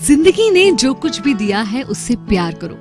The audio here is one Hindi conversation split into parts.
जिंदगी ने जो कुछ भी दिया है उससे प्यार करो,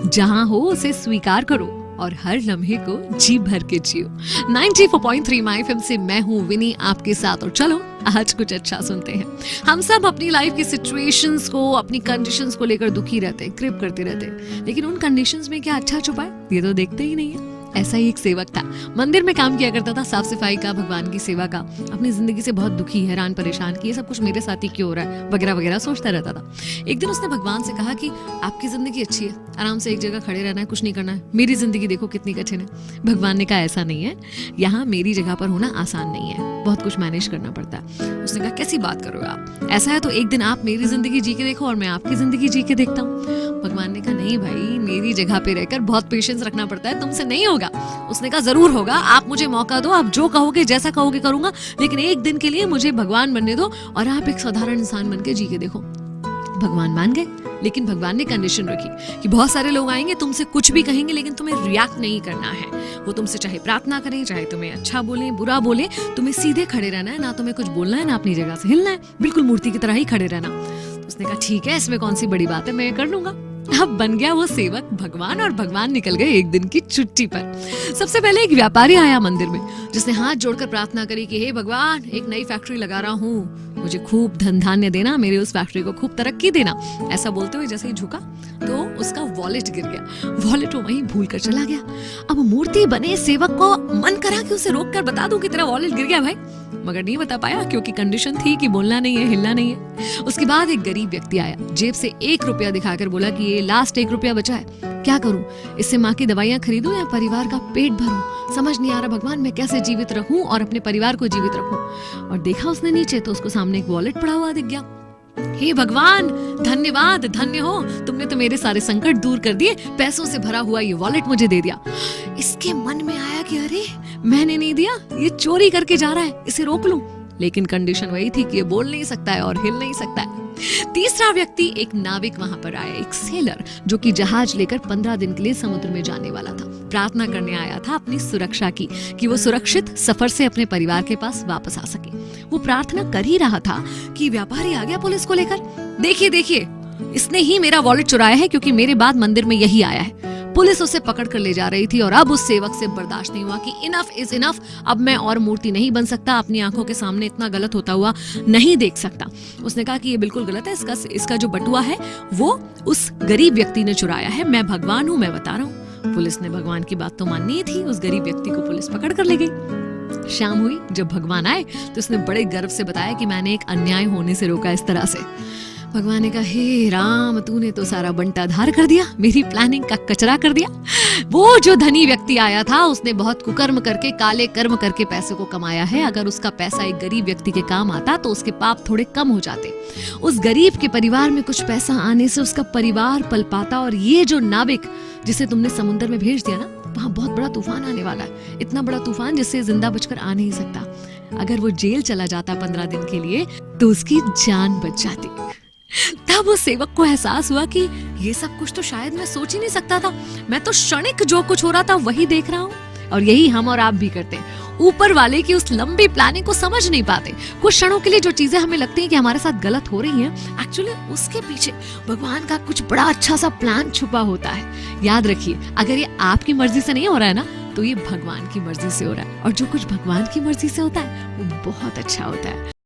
जहां हो उसे स्वीकार करो और हर लम्हे को जी भर के जियो। 94.3 माय एफएम से मैं हूँ विनी आपके साथ। और चलो आज कुछ अच्छा सुनते हैं। हम सब अपनी लाइफ की सिचुएशंस को, अपनी कंडीशंस को लेकर दुखी रहते हैं, क्रिप करते रहते हैं, लेकिन उन कंडीशंस में क्या अच्छा छुपा है ये तो देखते ही नहीं है। ऐसा ही एक सेवक था, मंदिर में काम किया करता था, साफ सफाई का, भगवान की सेवा का। अपनी जिंदगी से बहुत दुखी, हैरान, परेशान कि ये सब कुछ मेरे साथ ही क्यों हो रहा है वगैरह वगैरह सोचता रहता था। एक दिन उसने भगवान से कहा कि आपकी जिंदगी अच्छी है, आराम से एक जगह खड़े रहना है, कुछ नहीं करना है, मेरी जिंदगी देखो कितनी कठिन है। भगवान ने कहा ऐसा नहीं है, यहाँ मेरी जगह पर होना आसान नहीं है, बहुत कुछ मैनेज करना पड़ता है। उसने कहा कैसी बात करो आप, ऐसा है तो एक दिन आप मेरी जिंदगी जी के देखो और मैं आपकी जिंदगी जी के देखता हूँ। भगवान ने कहा नहीं भाई, मेरी जगह पे रहकर बहुत पेशेंस रखना पड़ता है, तुमसे नहीं होगा। उसने कहा जरूर होगा, आप मुझे मौका दो, आप जो कहोगे जैसा कहोगे करूंगा, लेकिन एक दिन के लिए मुझे भगवान बनने दो और आप एक साधारण इंसान बन के जी के देखो। भगवान मान गए, लेकिन भगवान ने कंडीशन रखी कि बहुत सारे लोग आएंगे, तुमसे कुछ भी कहेंगे, लेकिन तुम्हें रिएक्ट नहीं करना है। वो तुमसे चाहे प्रार्थना करें, चाहे तुम्हें अच्छा बोले, बुरा बोले, तुम्हें सीधे खड़े रहना है, ना तुम्हें कुछ बोलना है, ना अपनी जगह से हिलना है, बिल्कुल मूर्ति की तरह ही खड़े रहना। उसने कहा ठीक है, इसमें कौन सी बड़ी बात है, मैं कर लूंगा। अब बन गया वो सेवक भगवान, और भगवान निकल गए एक दिन की छुट्टी पर। सबसे पहले एक व्यापारी आया मंदिर में, जिसने हाथ जोड़कर प्रार्थना करी कि हे भगवान, एक नई फैक्ट्री लगा रहा हूँ, मुझे खूब धन धान्य देना, मेरे उस फैक्ट्री को खूब तरक्की देना। ऐसा बोलते हुए जैसे ही झुका तो उसका वॉलेट गिर गया, वॉलेट वो वहीं भूल कर चला गया। अब मूर्ति बने सेवक को मन करा कि उसे रोक कर बता दूं कि तेरा वॉलेट गिर गया भाई, मगर नहीं बता पाया क्योंकि कंडीशन थी कि बोलना नहीं है, हिलना नहीं है। उसके बाद एक गरीब व्यक्ति आया, जेब से 1 रुपया दिखाकर बोला कि ये लास्ट 1 रुपया बचा है, क्या करूं, इससे माँ की दवाइयां खरीदूं या परिवार का पेट भरूं, समझ नहीं आ रहा भगवान, मैं कैसे जीवित रहूं और अपने परिवार को जीवित रखूं। और देखा उसने नीचे तो उसको सामने एक वॉलेट पड़ा हुआ दिख गया। हे भगवान, धन्यवाद, धन्य हो, तुमने तो मेरे सारे संकट दूर कर दिए, पैसों से भरा हुआ ये वॉलेट मुझे दे दिया। इसके मन में आया कि अरे मैंने नहीं दिया, ये चोरी करके जा रहा है, इसे रोक लूं, लेकिन कंडीशन वही थी कि ये बोल नहीं सकता है और हिल नहीं सकता है। तीसरा व्यक्ति एक नाविक वहां पर आया, एक सेलर, जो कि जहाज लेकर 15 दिन के लिए समुद्र में जाने वाला था। प्रार्थना करने आया था अपनी सुरक्षा की, कि वो सुरक्षित सफर से अपने परिवार के पास वापस आ सके। वो प्रार्थना कर ही रहा था कि व्यापारी आ गया पुलिस को लेकर। देखिए देखिए, इसने ही मेरा वॉलेट चुराया है, क्योंकि मेरे बाद मंदिर में यही आया है। पुलिस उसे पकड़ कर ले जा रही थी और अब उस सेवक से बर्दाश्त नहीं हुआ कि इनफ इज इनफ, अब मैं और मूर्ति नहीं बन सकता, अपनी आंखों के सामने इतना गलत होता हुआ नहीं देख सकता। उसने कहा कि ये बिल्कुल गलत है, इसका जो बटुआ है वो उस गरीब व्यक्ति ने चुराया है, मैं भगवान हूँ, मैं बता रहा हूँ। पुलिस ने भगवान की बात तो माननी ही थी, उस गरीब व्यक्ति को पुलिस पकड़ कर ले गई। शाम हुई, जब भगवान आए तो उसने बड़े गर्व से बताया कि मैंने एक अन्याय होने से रोका इस तरह से। भगवान ने कहा हे राम, तूने तो सारा बंटाधार कर दिया, मेरी प्लानिंग का कचरा कर दिया। वो जो धनी व्यक्ति आया था उसने बहुत कुकर्म करके, काले कर्म करके पैसे को कमाया है। अगर उसका पैसा एक गरीब व्यक्ति के काम आता तो उसके पाप थोड़े कम हो जाते। उस गरीब के परिवार में कुछ पैसा आने से उसका परिवार पल पाता। और ये जो नाविक जिसे तुमने समुद्र में भेज दिया ना, वहां बहुत बड़ा तूफान आने वाला है, इतना बड़ा तूफान जिससे जिंदा बचकर आ नहीं सकता। अगर वो जेल चला जाता 15 दिन के लिए तो उसकी जान बच जाती। तब उस सेवक को एहसास हुआ कि ये सब कुछ तो शायद मैं सोच ही नहीं सकता था, मैं तो क्षणिक जो कुछ हो रहा था वही देख रहा हूँ। और यही हम और आप भी करते हैं, ऊपर वाले की उस लंबी प्लानिंग को समझ नहीं पाते। कुछ क्षणों के लिए जो चीजें हमें लगती हैं कि हमारे साथ गलत हो रही हैं, एक्चुअली उसके पीछे भगवान का कुछ बड़ा अच्छा सा प्लान छुपा होता है। याद रखिए, अगर ये आपकी मर्जी से नहीं हो रहा है ना, तो ये भगवान की मर्जी से हो रहा है, और जो कुछ भगवान की मर्जी से होता है वो बहुत अच्छा होता है।